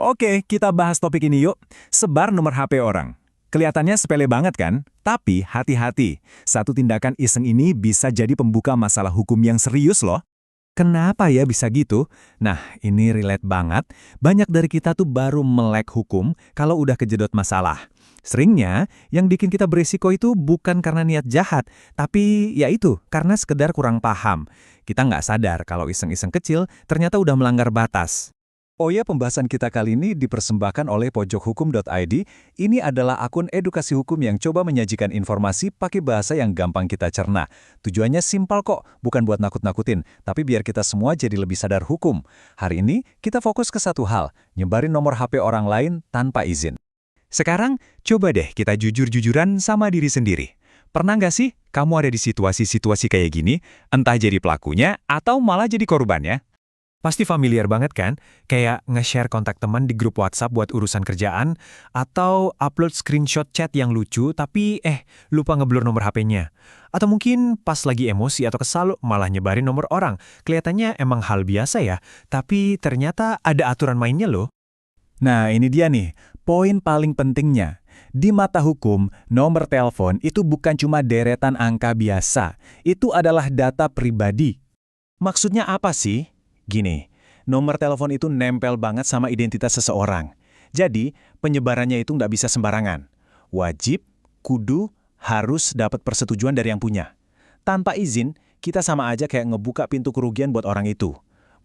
Oke, kita bahas topik ini yuk. Sebar nomor HP orang. Kelihatannya sepele banget kan? Tapi hati-hati, satu tindakan iseng ini bisa jadi pembuka masalah hukum yang serius loh. Kenapa ya bisa gitu? Nah, ini relate banget. Banyak dari kita tuh baru melek hukum kalau udah kejedot masalah. Seringnya, yang bikin kita beresiko itu bukan karena niat jahat, tapi ya itu, karena sekedar kurang paham. Kita nggak sadar kalau iseng-iseng kecil ternyata udah melanggar batas. Oh ya, pembahasan kita kali ini dipersembahkan oleh pojokhukum.id. Ini adalah akun edukasi hukum yang coba menyajikan informasi pakai bahasa yang gampang kita cerna. Tujuannya simpel kok, bukan buat nakut-nakutin, tapi biar kita semua jadi lebih sadar hukum. Hari ini, kita fokus ke satu hal, nyebarin nomor HP orang lain tanpa izin. Sekarang, coba deh kita jujur-jujuran sama diri sendiri. Pernah nggak sih kamu ada di situasi-situasi kayak gini, entah jadi pelakunya atau malah jadi korbannya? Pasti familiar banget kan? Kayak nge-share kontak teman di grup WhatsApp buat urusan kerjaan, atau upload screenshot chat yang lucu tapi lupa ngeblur nomor HP-nya. Atau mungkin pas lagi emosi atau kesal malah nyebarin nomor orang. Kelihatannya emang hal biasa ya, tapi ternyata ada aturan mainnya loh. Nah, ini dia nih, poin paling pentingnya. Di mata hukum, nomor telepon itu bukan cuma deretan angka biasa. Itu adalah data pribadi. Maksudnya apa sih? Gini, nomor telepon itu nempel banget sama identitas seseorang. Jadi, penyebarannya itu nggak bisa sembarangan. Wajib, kudu, harus dapat persetujuan dari yang punya. Tanpa izin, kita sama aja kayak ngebuka pintu kerugian buat orang itu.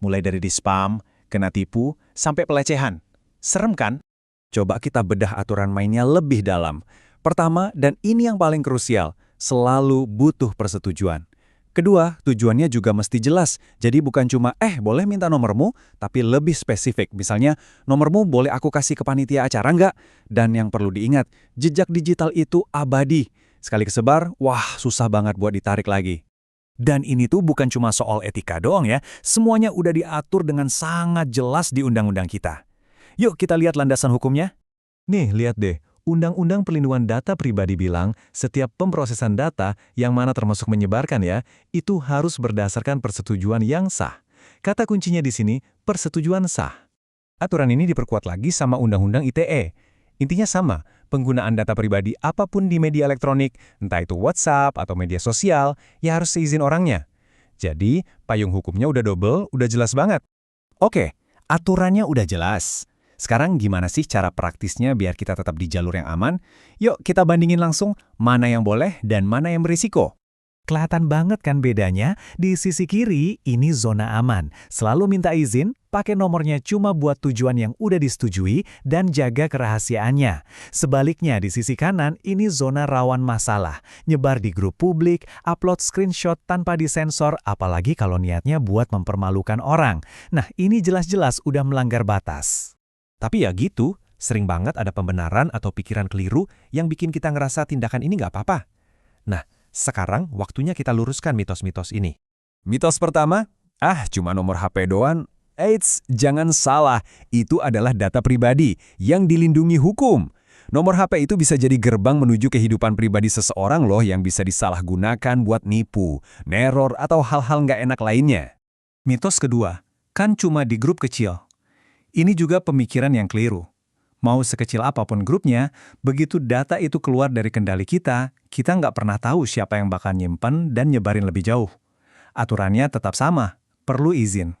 Mulai dari di-spam, kena tipu, sampai pelecehan. Serem kan? Coba kita bedah aturan mainnya lebih dalam. Pertama, dan ini yang paling krusial, selalu butuh persetujuan. Kedua, tujuannya juga mesti jelas. Jadi bukan cuma, boleh minta nomormu, tapi lebih spesifik. Misalnya, nomormu boleh aku kasih ke panitia acara nggak? Dan yang perlu diingat, jejak digital itu abadi. Sekali kesebar, wah susah banget buat ditarik lagi. Dan ini tuh bukan cuma soal etika doang ya, semuanya udah diatur dengan sangat jelas di undang-undang kita. Yuk kita lihat landasan hukumnya. Nih, lihat deh. Undang-Undang Perlindungan Data Pribadi bilang, setiap pemrosesan data, yang mana termasuk menyebarkan ya, itu harus berdasarkan persetujuan yang sah. Kata kuncinya di sini, persetujuan sah. Aturan ini diperkuat lagi sama Undang-Undang ITE. Intinya sama, penggunaan data pribadi apapun di media elektronik, entah itu WhatsApp atau media sosial, ya harus seizin orangnya. Jadi, payung hukumnya udah double, udah jelas banget. Oke, aturannya udah jelas. Sekarang gimana sih cara praktisnya biar kita tetap di jalur yang aman? Yuk kita bandingin langsung mana yang boleh dan mana yang berisiko. Kelihatan banget kan bedanya? Di sisi kiri, ini zona aman. Selalu minta izin, pakai nomornya cuma buat tujuan yang udah disetujui, dan jaga kerahasiaannya. Sebaliknya di sisi kanan, ini zona rawan masalah. Nyebar di grup publik, upload screenshot tanpa disensor, apalagi kalau niatnya buat mempermalukan orang. Nah, ini jelas-jelas udah melanggar batas. Tapi ya gitu, sering banget ada pembenaran atau pikiran keliru yang bikin kita ngerasa tindakan ini nggak apa-apa. Nah, sekarang waktunya kita luruskan mitos-mitos ini. Mitos pertama, cuma nomor HP doang. Eits, jangan salah, itu adalah data pribadi yang dilindungi hukum. Nomor HP itu bisa jadi gerbang menuju kehidupan pribadi seseorang loh yang bisa disalahgunakan buat nipu, neror, atau hal-hal nggak enak lainnya. Mitos kedua, kan cuma di grup kecil. Ini juga pemikiran yang keliru. Mau sekecil apapun grupnya, begitu data itu keluar dari kendali kita nggak pernah tahu siapa yang bakal nyimpen dan nyebarin lebih jauh. Aturannya tetap sama, perlu izin.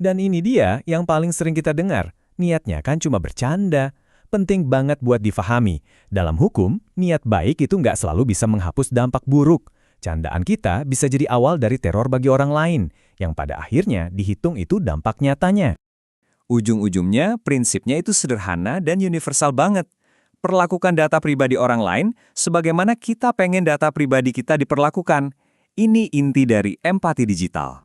Dan ini dia yang paling sering kita dengar, niatnya kan cuma bercanda. Penting banget buat difahami. Dalam hukum, niat baik itu nggak selalu bisa menghapus dampak buruk. Candaan kita bisa jadi awal dari teror bagi orang lain, yang pada akhirnya dihitung itu dampak nyatanya. Ujung-ujungnya, prinsipnya itu sederhana dan universal banget. Perlakukan data pribadi orang lain sebagaimana kita pengen data pribadi kita diperlakukan. Ini inti dari empati digital.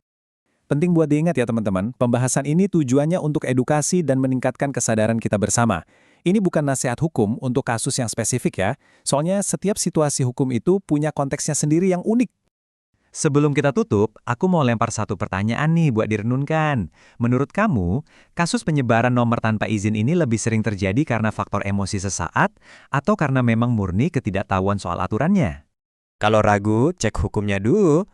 Penting buat diingat ya teman-teman, pembahasan ini tujuannya untuk edukasi dan meningkatkan kesadaran kita bersama. Ini bukan nasihat hukum untuk kasus yang spesifik ya, soalnya setiap situasi hukum itu punya konteksnya sendiri yang unik. Sebelum kita tutup, aku mau lempar satu pertanyaan nih buat direnungkan. Menurut kamu, kasus penyebaran nomor tanpa izin ini lebih sering terjadi karena faktor emosi sesaat atau karena memang murni ketidaktahuan soal aturannya? Kalau ragu, cek hukumnya dulu.